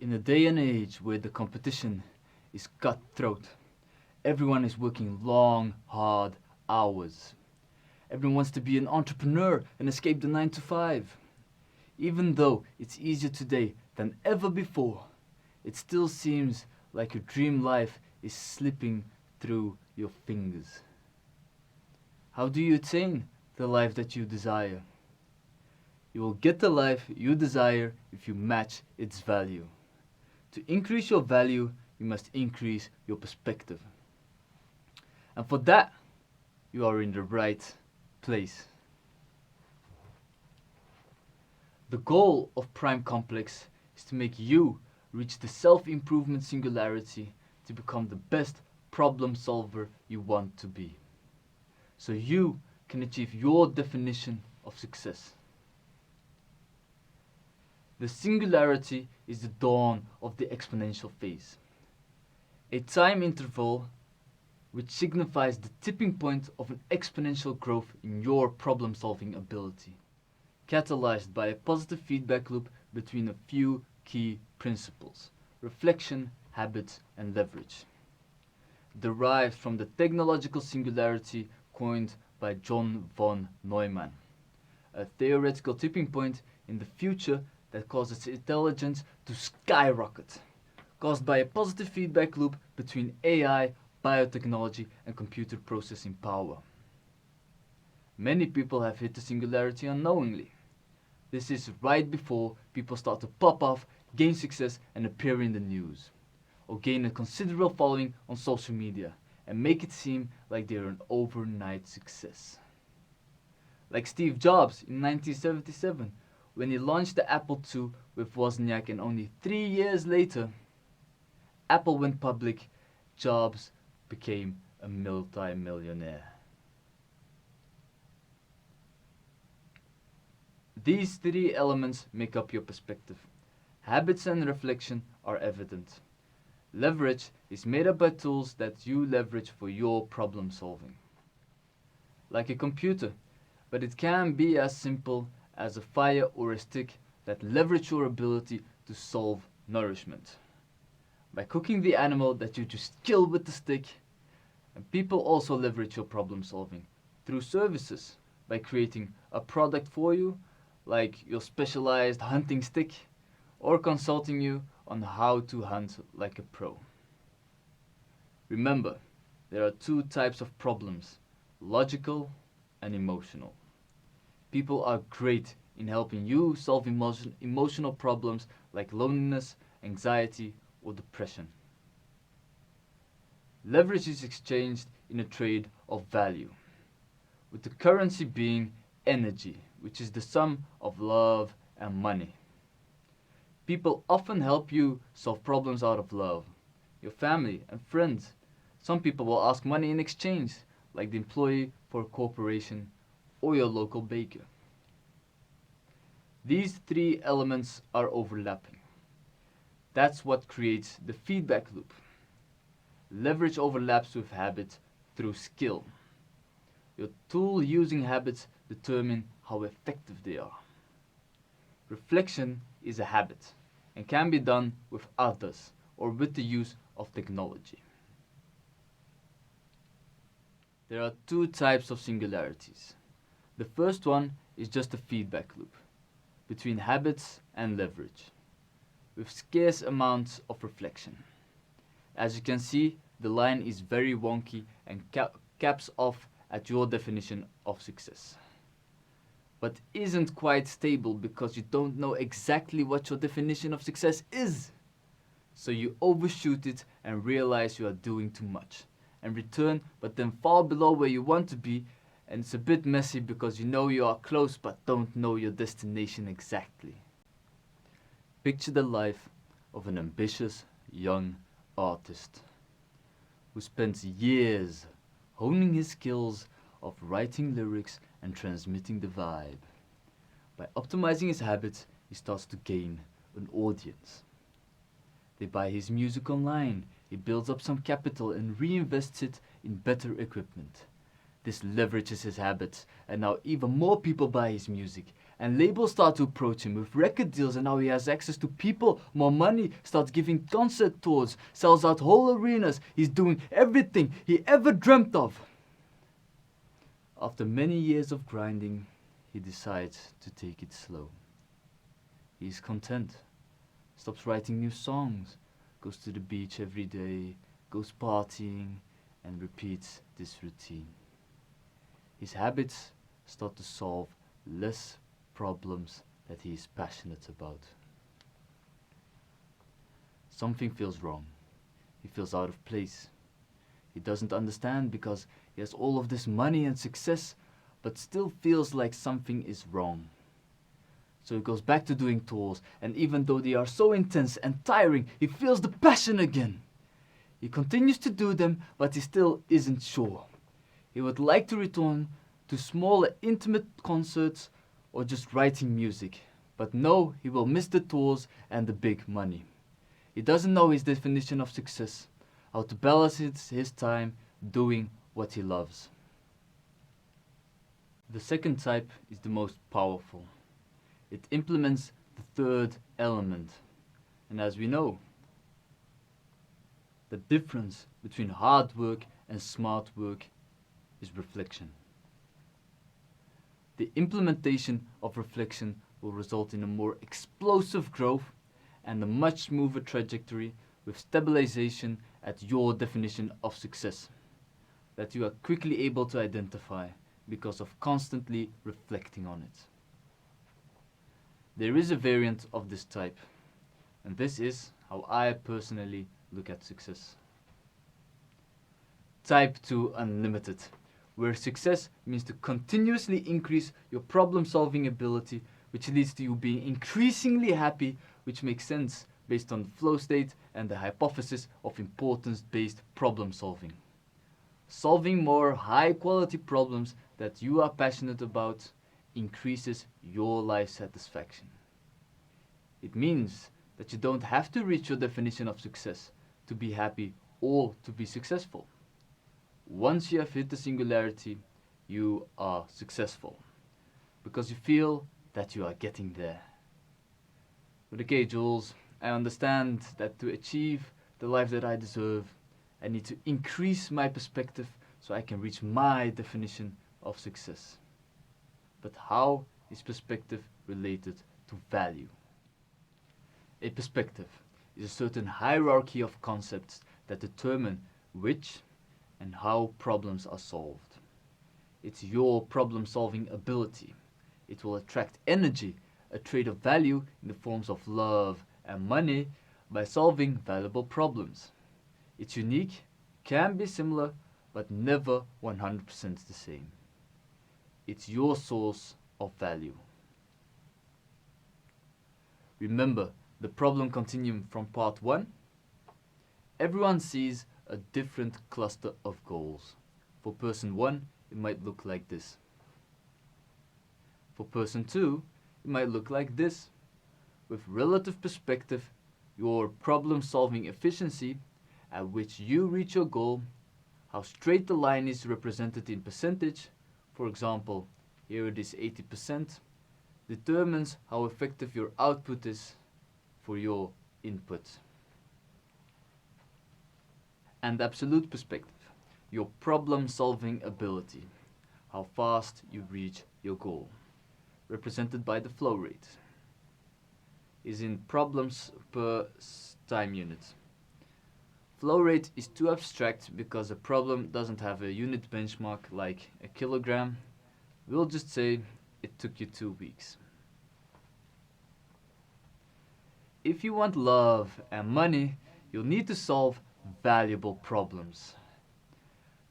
In a day and age where the competition is cutthroat, everyone is working long, hard hours. Everyone wants to be an entrepreneur and escape the 9 to 5. Even though it's easier today than ever before, it still seems like your dream life is slipping through your fingers. How do you attain the life that you desire? You will get the life you desire if you match its value. To increase your value, you must increase your perspective. And for that, you are in the right place. The goal of Prime Complex is to make you reach the self-improvement singularity to become the best problem solver you want to be, so you can achieve your definition of success. The singularity is the dawn of the exponential phase, a time interval which signifies the tipping point of an exponential growth in your problem-solving ability, catalyzed by a positive feedback loop between a few key principles: reflection, habits, and leverage. Derived from the technological singularity coined by John von Neumann, a theoretical tipping point in the future that causes intelligence to skyrocket, caused by a positive feedback loop between AI, biotechnology, and computer processing power. Many people have hit the singularity unknowingly. This is right before people start to pop off, gain success, and appear in the news, or gain a considerable following on social media and make it seem like they're an overnight success. Like Steve Jobs in 1977, when he launched the Apple II with Wozniak, and only 3 years later, Apple went public. Jobs became a multi-millionaire. These 3 elements make up your perspective. Habits and reflection are evident. Leverage is made up by tools that you leverage for your problem solving. Like a computer, but it can be as simple as a fire or a stick that leverage your ability to solve nourishment. By cooking the animal that you just kill with the stick. And people also leverage your problem solving through services, by creating a product for you, like your specialized hunting stick, or consulting you on how to hunt like a pro. Remember, there are 2 types of problems: logical and emotional. People are great in helping you solve emotional problems like loneliness, anxiety, or depression. Leverage is exchanged in a trade of value, with the currency being energy, which is the sum of love and money. People often help you solve problems out of love, your family and friends. Some people will ask money in exchange, like the employee for a corporation or your local baker. These 3 elements are overlapping. That's what creates the feedback loop. Leverage overlaps with habit through skill. Your tool using habits determine how effective they are. Reflection is a habit and can be done with others or with the use of technology. There are 2 types of singularities. The first one is just a feedback loop between habits and leverage, with scarce amounts of reflection. As you can see, the line is very wonky and caps off at your definition of success, but isn't quite stable because you don't know exactly what your definition of success is. So you overshoot it and realize you are doing too much, and return but then fall below where you want to be, and it's a bit messy because you know you are close but don't know your destination exactly. Picture the life of an ambitious young artist who spends years honing his skills of writing lyrics and transmitting the vibe. By optimizing his habits, he starts to gain an audience. They buy his music online, he builds up some capital and reinvests it in better equipment. This leverages his habits, and now even more people buy his music, And labels start to approach him with record deals, and now he has access to people, more money, starts giving concert tours, sells out whole arenas. He's doing everything he ever dreamt of. After many years of grinding, he decides to take it slow. He's content, stops writing new songs, goes to the beach every day, goes partying, and repeats this routine. His habits start to solve less problems that he is passionate about. Something feels wrong. He feels out of place. He doesn't understand because he has all of this money and success, but still feels like something is wrong. So he goes back to doing tours, and even though they are so intense and tiring, he feels the passion again. He continues to do them, but he still isn't sure. He would like to return to smaller, intimate concerts or just writing music, but no, he will miss the tours and the big money. He doesn't know his definition of success, how to balance his time doing what he loves. The second type is the most powerful. It implements the third element. And as we know, the difference between hard work and smart work is reflection. The implementation of reflection will result in a more explosive growth and a much smoother trajectory with stabilization at your definition of success that you are quickly able to identify because of constantly reflecting on it. There is a variant of this type, and this is how I personally look at success. Type 2 Unlimited, where success means to continuously increase your problem-solving ability, which leads to you being increasingly happy, which makes sense based on the flow state and the hypothesis of importance-based problem-solving. Solving more high-quality problems that you are passionate about increases your life satisfaction. It means that you don't have to reach your definition of success to be happy or to be successful. Once you have hit the singularity, you are successful because you feel that you are getting there. But okay, Jules, I understand that to achieve the life that I deserve, I need to increase my perspective so I can reach my definition of success. But how is perspective related to value? A perspective is a certain hierarchy of concepts that determine which and how problems are solved. It's your problem-solving ability. It will attract energy, a trait of value in the forms of love and money by solving valuable problems. It's unique, can be similar, but never 100% the same. It's your source of value. Remember the problem continuum from part 1? Everyone sees a different cluster of goals. For person 1, it might look like this. For person 2, it might look like this. With relative perspective, your problem-solving efficiency, at which you reach your goal, how straight the line is represented in percentage, for example, here it is 80%, determines how effective your output is for your input. And absolute perspective, your problem-solving ability, how fast you reach your goal, represented by the flow rate, is in problems per time unit. Flow rate is too abstract because a problem doesn't have a unit benchmark like a kilogram. We'll just say it took you 2 weeks. If you want love and money, you'll need to solve valuable problems.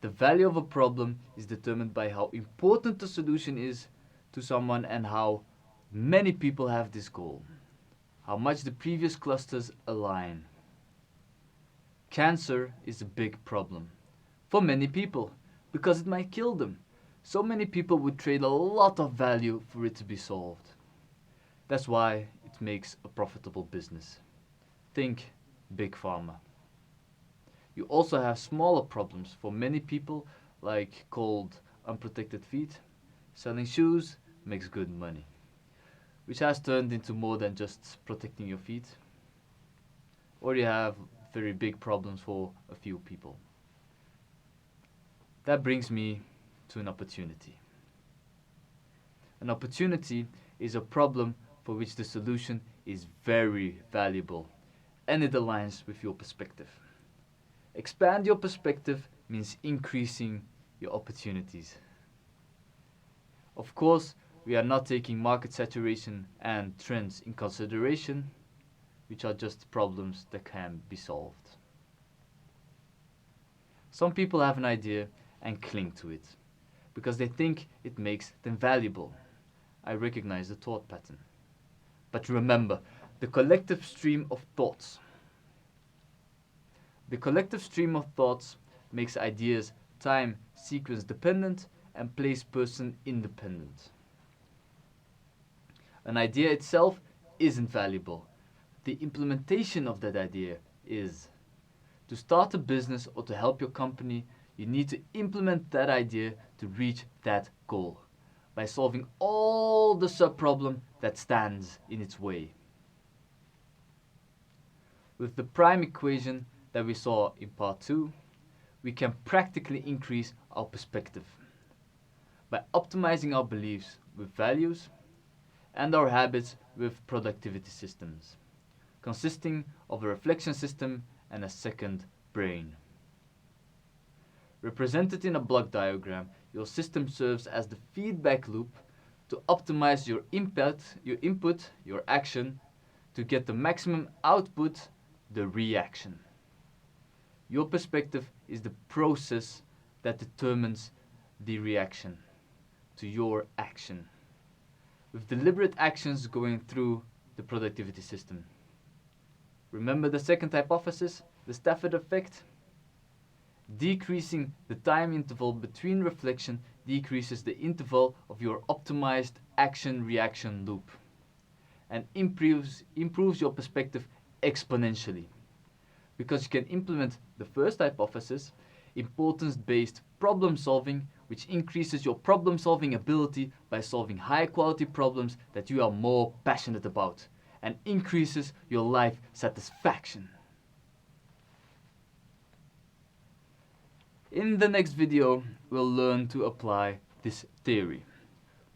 The value of a problem is determined by how important the solution is to someone and how many people have this goal, how much the previous clusters align. Cancer is a big problem for many people because it might kill them. So many people would trade a lot of value for it to be solved. That's why it makes a profitable business. Think big pharma. You also have smaller problems for many people, like cold, unprotected feet. Selling shoes makes good money. which has turned into more than just protecting your feet, or you have very big problems for a few people. That brings me to an opportunity. An opportunity is a problem for which the solution is very valuable and it aligns with your perspective. Expand your perspective means increasing your opportunities. Of course, we are not taking market saturation and trends in consideration, which are just problems that can be solved. Some people have an idea and cling to it because they think it makes them valuable. I recognize the thought pattern. But remember, the collective stream of thoughts. The collective stream of thoughts makes ideas time sequence dependent and place person independent. An idea itself isn't valuable. The implementation of that idea is. To start a business or to help your company, you need to implement that idea to reach that goal by solving all the sub-problem that stands in its way. With the prime equation that we saw in part 2, we can practically increase our perspective by optimizing our beliefs with values and our habits with productivity systems, consisting of a reflection system and a second brain. Represented in a block diagram, your system serves as the feedback loop to optimize your input, your action, to get the maximum output, the reaction. Your perspective is the process that determines the reaction to your action, with deliberate actions going through the productivity system. Remember the second hypothesis, the Stafford effect? Decreasing the time interval between reflection decreases the interval of your optimized action-reaction loop and improves your perspective exponentially. Because you can implement the first hypothesis, importance-based problem solving, which increases your problem-solving ability by solving high-quality problems that you are more passionate about and increases your life satisfaction. In the next video, we'll learn to apply this theory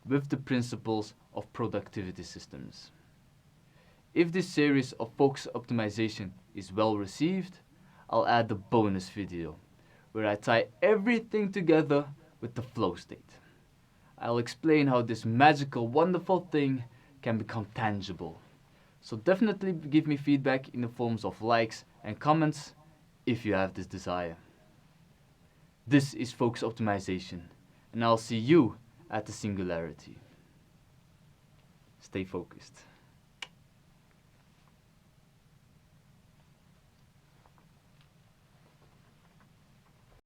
with the principles of productivity systems. If this series of focus optimization is well received, I'll add the bonus video where I tie everything together with the flow state. I'll explain how this magical, wonderful thing can become tangible. So definitely give me feedback in the forms of likes and comments if you have this desire. This is focus optimization, and I'll see you at the Singularity. Stay focused.